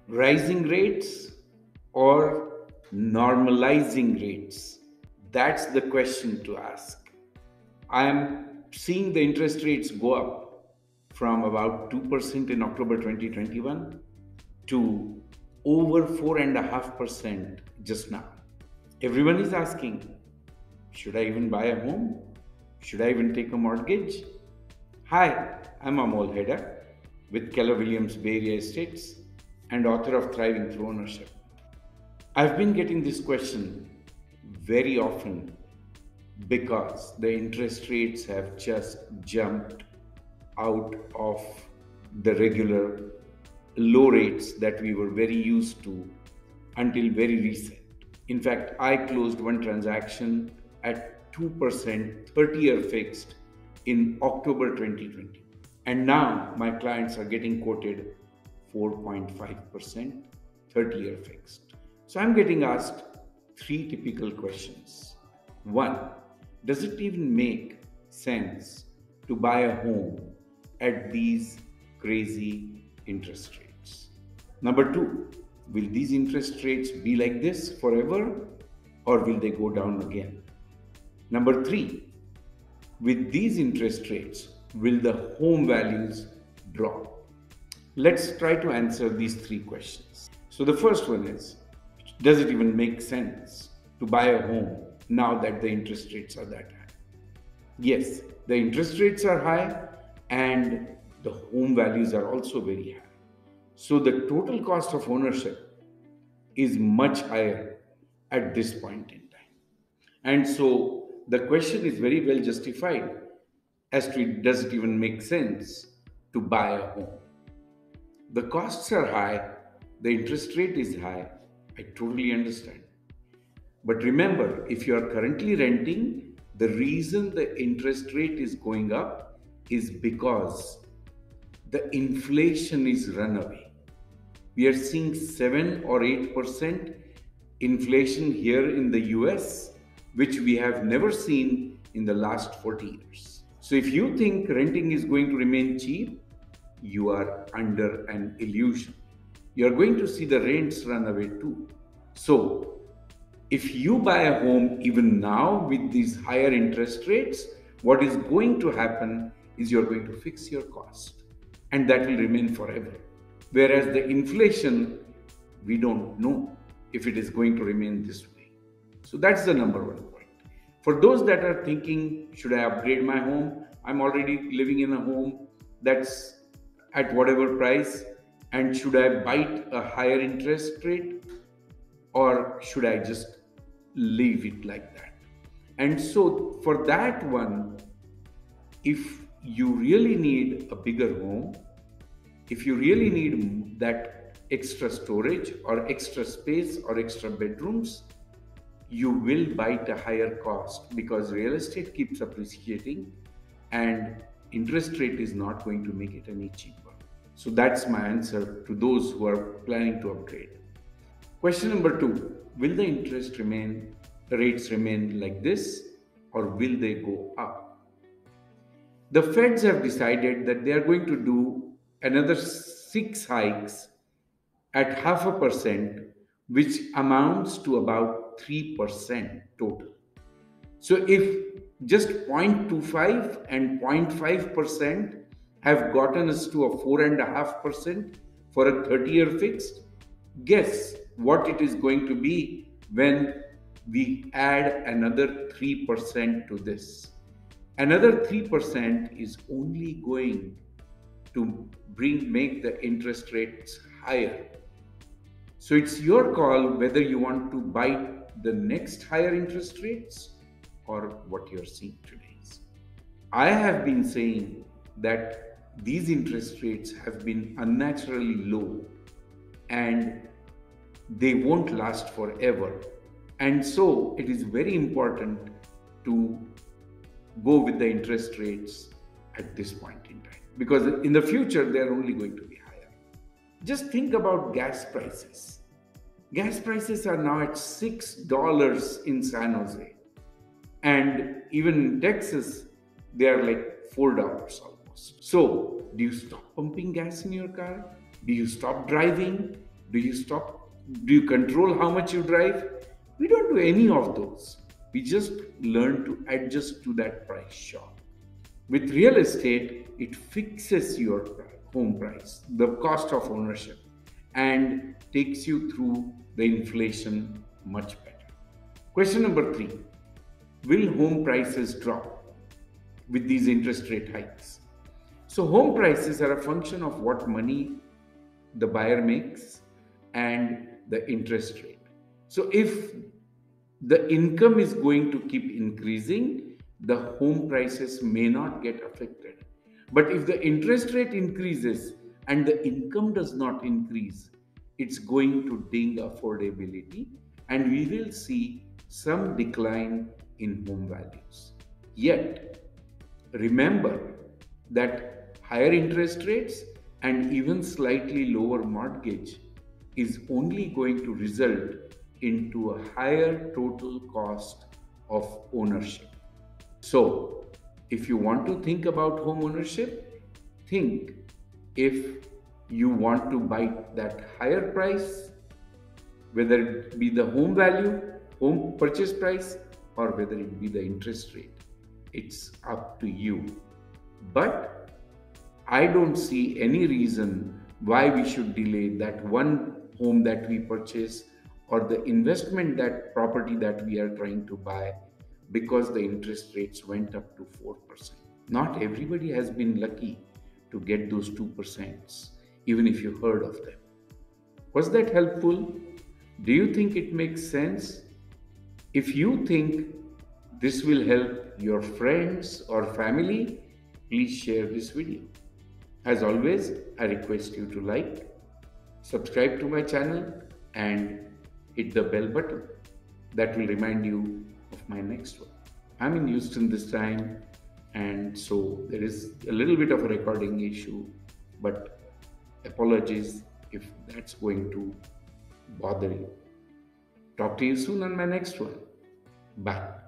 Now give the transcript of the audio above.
Rising rates or normalizing rates? That's the question to ask. I am seeing the interest rates go up from about 2% in October 2021 to over 4.5% just now. Everyone is asking, should I even buy a home? Should I even take a mortgage? Hi, I'm Amol Heda with Keller Williams Bay Area Estates and author of Thriving Through Ownership. I've been getting this question very often because the interest rates have just jumped out of the regular low rates that we were very used to until very recent. In fact, I closed one transaction at 2% 30-year fixed in October 2020. And now my clients are getting quoted 4.5% 30-year fixed. So I'm getting asked three typical questions. One, does it even make sense to buy a home at these crazy interest rates? Number two, will these interest rates be like this forever or will they go down again? Number three, with these interest rates, will the home values drop? Let's try to answer these three questions. So, the first one is, does it even make sense to buy a home now that the interest rates are that high? Yes, the interest rates are high and the home values are also very high. So, the total cost of ownership is much higher at this point in time. And so the question is very well justified as to does it even make sense to buy a home? The costs are high, the interest rate is high. I totally understand. But remember, if you are currently renting, the reason the interest rate is going up is because the inflation is runaway. We are seeing 7 or 8% inflation here in the US, which we have never seen in the last 40 years. So if you think renting is going to remain cheap, you are under an illusion. You are going to see the rents run away too. So if you buy a home even now with these higher interest rates, what is going to happen is you're going to fix your cost and that will remain forever. Whereas the inflation, we don't know if it is going to remain this way. So that's the number one point. For those that are thinking, should I upgrade my home? I'm already living in a home that's at whatever price, and should I bite a higher interest rate or should I just leave it like that? And so for that one, if you really need a bigger home, if you really need that extra storage or extra space or extra bedrooms, you will bite a higher cost because real estate keeps appreciating and interest rate is not going to make it any cheaper. So that's my answer to those who are planning to upgrade. Question number two, will the rates remain like this or will they go up? The Feds have decided that they are going to do another 6 hikes at 0.5%, which amounts to about 3% total. So if just 0.25 and 0.5% have gotten us to a 4.5% for a 30-year fixed, guess what it is going to be when we add another 3% to this. Another 3% is only going to make the interest rates higher. So it's your call whether you want to bite the next higher interest rates or what you're seeing today. I have been saying that these interest rates have been unnaturally low and they won't last forever. And so it is very important to go with the interest rates at this point in time because in the future they are only going to be higher. Just think about gas prices. Gas prices are now at $6 in San Jose. And even in Texas, they are like $4 almost. So, do you stop pumping gas in your car? Do you stop driving? Do you stop? Do you control how much you drive? We don't do any of those. We just learn to adjust to that price shock. With real estate, it fixes your home price, the cost of ownership, and takes you through the inflation much better. Question number three: will home prices drop with these interest rate hikes? So, home prices are a function of what money the buyer makes and the interest rate. So, if the income is going to keep increasing, the home prices may not get affected. But if the interest rate increases and the income does not increase, it's going to ding affordability, and we will see some decline in home values. Yet, remember that higher interest rates and even slightly lower mortgage is only going to result into a higher total cost of ownership. So, if you want to think about home ownership, think if you want to buy that higher price, whether it be the home value, home purchase price, or whether it be the interest rate. It's up to you. But I don't see any reason why we should delay that one home that we purchase or the investment that property that we are trying to buy because the interest rates went up to 4%. Not everybody has been lucky to get those 2%, even if you heard of them. Was that helpful? Do you think it makes sense? If you think this will help your friends or family, please share this video. As always, I request you to like, subscribe to my channel, and hit the bell button. That will remind you of my next one. I'm in Houston this time, and so there is a little bit of a recording issue, but apologies if that's going to bother you. Talk to you soon on my next one. Bye.